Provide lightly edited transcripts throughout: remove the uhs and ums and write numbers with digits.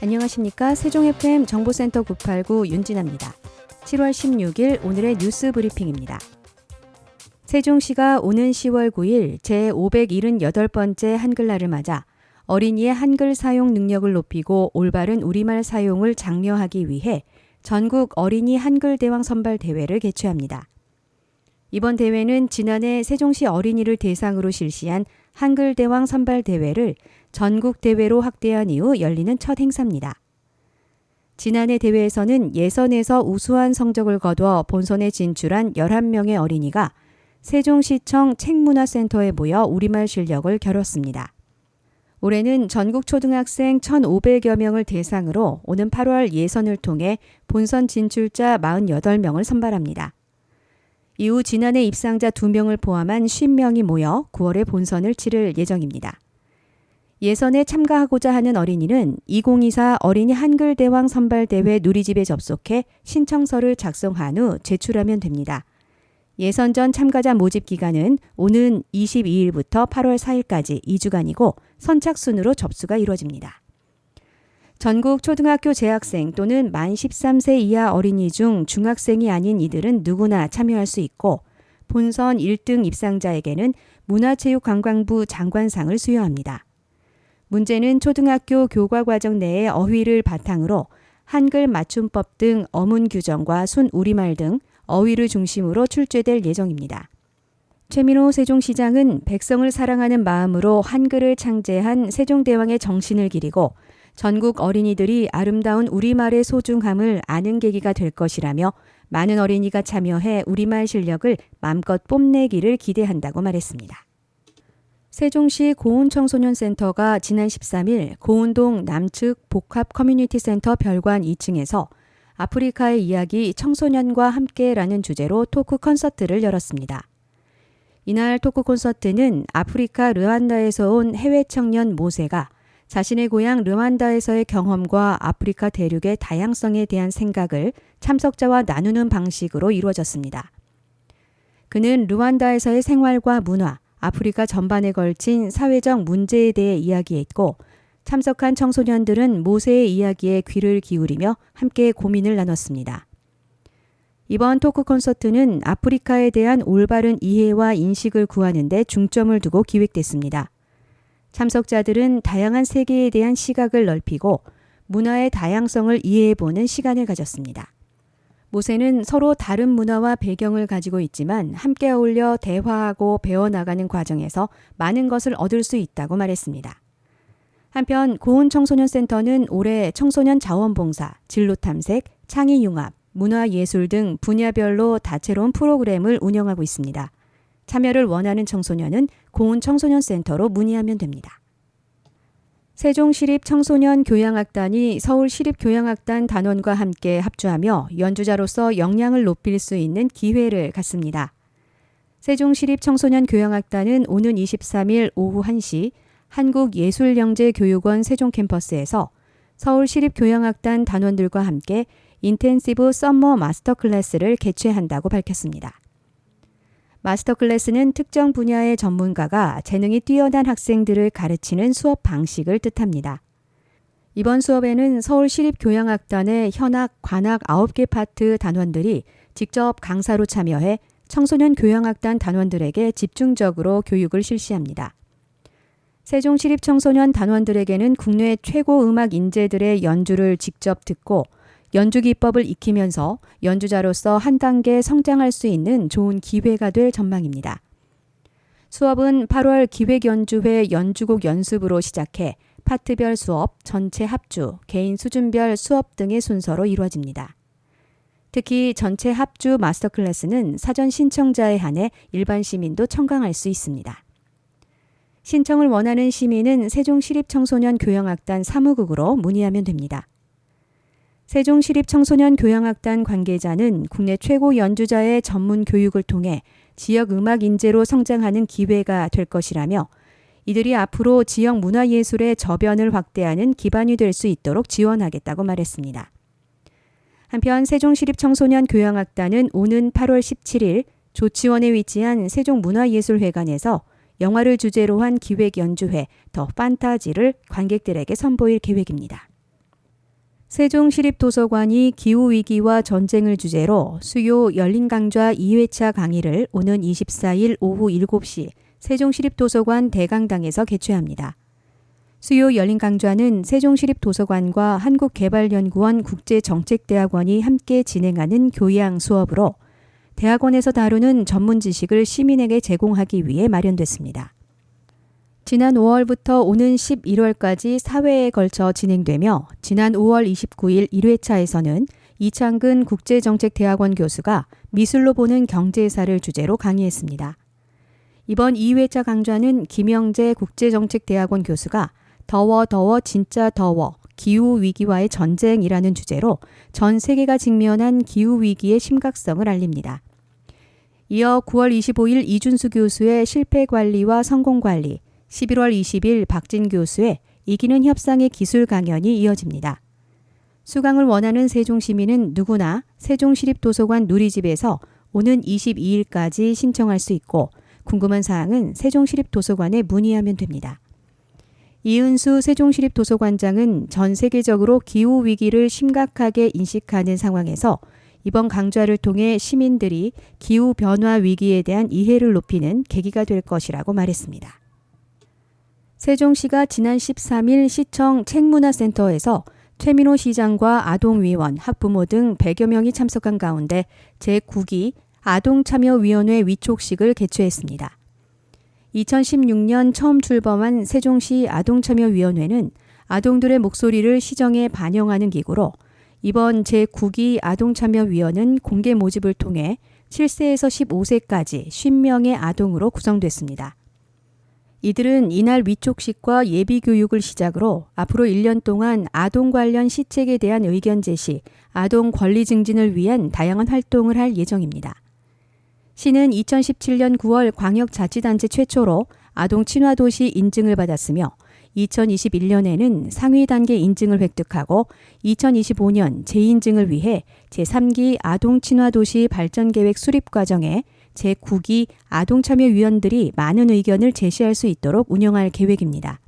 안녕하십니까. 세종FM 정보센터 989 윤진아입니다. 7월 16일 오늘의 뉴스 브리핑입니다. 세종시가 오는 10월 9일 제578번째 한글날을 맞아 어린이의 한글 사용 능력을 높이고 올바른 우리말 사용을 장려하기 위해 전국 어린이 한글대왕 선발 대회를 개최합니다. 이번 대회는 지난해 세종시 어린이를 대상으로 실시한 한글대왕 선발 대회를 전국 대회로 확대한 이후 열리는 첫 행사입니다. 지난해 대회에서는 예선에서 우수한 성적을 거둬 본선에 진출한 11명의 어린이가 세종시청 책문화센터에 모여 우리말 실력을 겨뤘습니다. 올해는 전국 초등학생 1,500여 명을 대상으로 오는 8월 예선을 통해 본선 진출자 48명을 선발합니다. 이후 지난해 입상자 2명을 포함한 50명이 모여 9월에 본선을 치를 예정입니다. 예선에 참가하고자 하는 어린이는 2024 어린이 한글대왕 선발대회 누리집에 접속해 신청서를 작성한 후 제출하면 됩니다. 예선전 참가자 모집 기간은 오는 22일부터 8월 4일까지 2주간이고 선착순으로 접수가 이루어집니다. 전국 초등학교 재학생 또는 만 13세 이하 어린이 중 중학생이 아닌 이들은 누구나 참여할 수 있고 본선 1등 입상자에게는 문화체육관광부 장관상을 수여합니다. 문제는 초등학교 교과과정 내의 어휘를 바탕으로 한글 맞춤법 등 어문 규정과 순 우리말 등 어휘를 중심으로 출제될 예정입니다. 최민호 세종시장은 백성을 사랑하는 마음으로 한글을 창제한 세종대왕의 정신을 기리고 전국 어린이들이 아름다운 우리말의 소중함을 아는 계기가 될 것이라며 많은 어린이가 참여해 우리말 실력을 마음껏 뽐내기를 기대한다고 말했습니다. 세종시 고운청소년센터가 지난 13일 고운동 남측 복합 커뮤니티 센터 별관 2층에서 아프리카의 이야기 청소년과 함께라는 주제로 토크 콘서트를 열었습니다. 이날 토크 콘서트는 아프리카 르완다에서 온 해외 청년 모세가 자신의 고향 르완다에서의 경험과 아프리카 대륙의 다양성에 대한 생각을 참석자와 나누는 방식으로 이루어졌습니다. 그는 르완다에서의 생활과 문화, 아프리카 전반에 걸친 사회적 문제에 대해 이야기했고 참석한 청소년들은 모세의 이야기에 귀를 기울이며 함께 고민을 나눴습니다. 이번 토크 콘서트는 아프리카에 대한 올바른 이해와 인식을 구하는 데 중점을 두고 기획됐습니다. 참석자들은 다양한 세계에 대한 시각을 넓히고 문화의 다양성을 이해해보는 시간을 가졌습니다. 모세는 서로 다른 문화와 배경을 가지고 있지만 함께 어울려 대화하고 배워나가는 과정에서 많은 것을 얻을 수 있다고 말했습니다. 한편 고운청소년센터는 올해 청소년 자원봉사, 진로탐색, 창의융합, 문화예술 등 분야별로 다채로운 프로그램을 운영하고 있습니다. 참여를 원하는 청소년은 고운청소년센터로 문의하면 됩니다. 세종시립청소년교향악단이 서울시립교향악단 단원과 함께 합주하며 연주자로서 역량을 높일 수 있는 기회를 갖습니다. 세종시립청소년교향악단은 오는 23일 오후 1시 한국예술영재교육원 세종캠퍼스에서 서울시립교향악단 단원들과 함께 인텐시브 썸머 마스터 클래스를 개최한다고 밝혔습니다. 마스터 클래스는 특정 분야의 전문가가 재능이 뛰어난 학생들을 가르치는 수업 방식을 뜻합니다. 이번 수업에는 서울시립교향악단의 현악, 관악 9개 파트 단원들이 직접 강사로 참여해 청소년 교향악단 단원들에게 집중적으로 교육을 실시합니다. 세종시립청소년 단원들에게는 국내 최고 음악 인재들의 연주를 직접 듣고 연주 기법을 익히면서 연주자로서 한 단계 성장할 수 있는 좋은 기회가 될 전망입니다. 수업은 8월 기획연주회 연주곡 연습으로 시작해 파트별 수업, 전체 합주, 개인 수준별 수업 등의 순서로 이루어집니다. 특히 전체 합주 마스터 클래스는 사전 신청자에 한해 일반 시민도 청강할 수 있습니다. 신청을 원하는 시민은 세종시립청소년교향악단 사무국으로 문의하면 됩니다. 세종시립청소년교향악단 관계자는 국내 최고 연주자의 전문 교육을 통해 지역 음악 인재로 성장하는 기회가 될 것이라며 이들이 앞으로 지역 문화예술의 저변을 확대하는 기반이 될 수 있도록 지원하겠다고 말했습니다. 한편 세종시립청소년교향악단은 오는 8월 17일 조치원에 위치한 세종문화예술회관에서 영화를 주제로 한 기획연주회 더 판타지를 관객들에게 선보일 계획입니다. 세종시립도서관이 기후위기와 전쟁을 주제로 수요 열린 강좌 2회차 강의를 오는 24일 오후 7시 세종시립도서관 대강당에서 개최합니다. 수요 열린 강좌는 세종시립도서관과 한국개발연구원 국제정책대학원이 함께 진행하는 교양 수업으로 대학원에서 다루는 전문 지식을 시민에게 제공하기 위해 마련됐습니다. 지난 5월부터 오는 11월까지 4회에 걸쳐 진행되며 지난 5월 29일 1회차에서는 이창근 국제정책대학원 교수가 미술로 보는 경제사를 주제로 강의했습니다. 이번 2회차 강좌는 김영재 국제정책대학원 교수가 더워 진짜 더워 기후위기와의 전쟁이라는 주제로 전 세계가 직면한 기후위기의 심각성을 알립니다. 이어 9월 25일 이준수 교수의 실패관리와 성공관리, 11월 20일 박진 교수의 이기는 협상의 기술 강연이 이어집니다. 수강을 원하는 세종시민은 누구나 세종시립도서관 누리집에서 오는 22일까지 신청할 수 있고 궁금한 사항은 세종시립도서관에 문의하면 됩니다. 이은수 세종시립도서관장은 전 세계적으로 기후위기를 심각하게 인식하는 상황에서 이번 강좌를 통해 시민들이 기후변화 위기에 대한 이해를 높이는 계기가 될 것이라고 말했습니다. 세종시가 지난 13일 시청 책문화센터에서 최민호 시장과 아동위원, 학부모 등 100여 명이 참석한 가운데 제9기 아동참여위원회 위촉식을 개최했습니다. 2016년 처음 출범한 세종시 아동참여위원회는 아동들의 목소리를 시정에 반영하는 기구로 이번 제9기 아동참여위원은 공개 모집을 통해 7세에서 15세까지 50명의 아동으로 구성됐습니다. 이들은 이날 위촉식과 예비교육을 시작으로 앞으로 1년 동안 아동 관련 시책에 대한 의견 제시, 아동 권리 증진을 위한 다양한 활동을 할 예정입니다. 시는 2017년 9월 광역자치단체 최초로 아동 친화도시 인증을 받았으며 2021년에는 상위 단계 인증을 획득하고 2025년 재인증을 위해 제3기 아동 친화도시 발전계획 수립 과정에 제9기 아동참여위원들이 많은 의견을 제시할 수 있도록 운영할 계획입니다.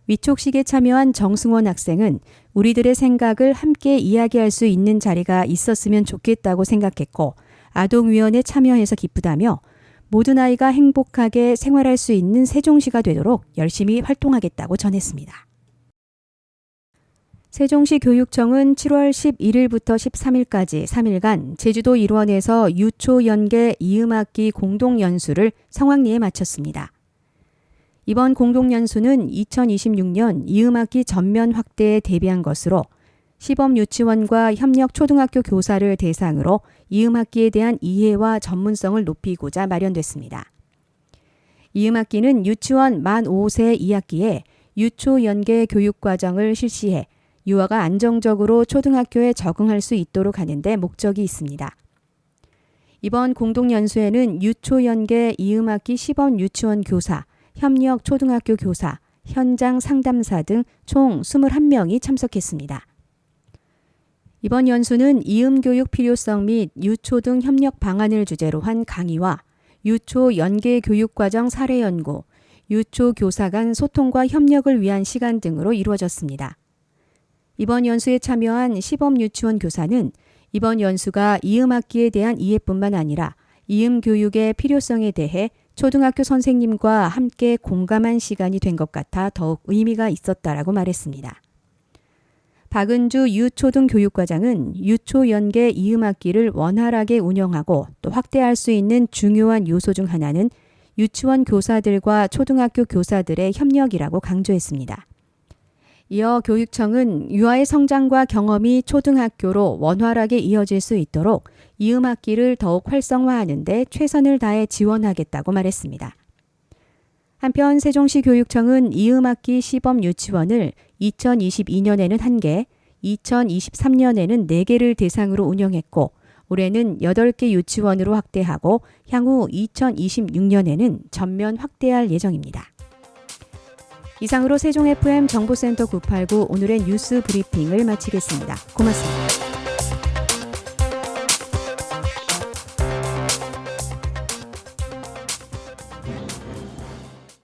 위촉식에 참여한 정승원 학생은 우리들의 생각을 함께 이야기할 수 있는 자리가 있었으면 좋겠다고 생각했고 아동위원회에 참여해서 기쁘다며 모든 아이가 행복하게 생활할 수 있는 세종시가 되도록 열심히 활동하겠다고 전했습니다. 세종시 교육청은 7월 11일부터 13일까지 3일간 제주도 일원에서 유초연계 이음악기 공동연수를 성황리에 마쳤습니다. 이번 공동연수는 2026년 이음악기 전면 확대에 대비한 것으로 시범유치원과 협력 초등학교 교사를 대상으로 이음악기에 대한 이해와 전문성을 높이고자 마련됐습니다. 이음악기는 유치원 만 5세 2학기에 유초연계 교육과정을 실시해 유아가 안정적으로 초등학교에 적응할 수 있도록 하는 데 목적이 있습니다. 이번 공동연수에는 유초연계 이음악기 시범 유치원 교사, 협력 초등학교 교사, 현장 상담사 등 총 21명이 참석했습니다. 이번 연수는 이음교육 필요성 및 유초등 협력 방안을 주제로 한 강의와 유초 연계 교육과정 사례 연구, 유초 교사 간 소통과 협력을 위한 시간 등으로 이루어졌습니다. 이번 연수에 참여한 시범 유치원 교사는 이번 연수가 이음악기에 대한 이해뿐만 아니라 이음 교육의 필요성에 대해 초등학교 선생님과 함께 공감한 시간이 된 것 같아 더욱 의미가 있었다라고 말했습니다. 박은주 유초등 교육과장은 유초 연계 이음악기를 원활하게 운영하고 또 확대할 수 있는 중요한 요소 중 하나는 유치원 교사들과 초등학교 교사들의 협력이라고 강조했습니다. 이어 교육청은 유아의 성장과 경험이 초등학교로 원활하게 이어질 수 있도록 이음악기를 더욱 활성화하는 데 최선을 다해 지원하겠다고 말했습니다. 한편 세종시 교육청은 이음악기 시범 유치원을 2022년에는 1개, 2023년에는 4개를 대상으로 운영했고 올해는 8개 유치원으로 확대하고 향후 2026년에는 전면 확대할 예정입니다. 이상으로 세종 FM 정보센터 989 오늘의 뉴스 브리핑을 마치겠습니다. 고맙습니다.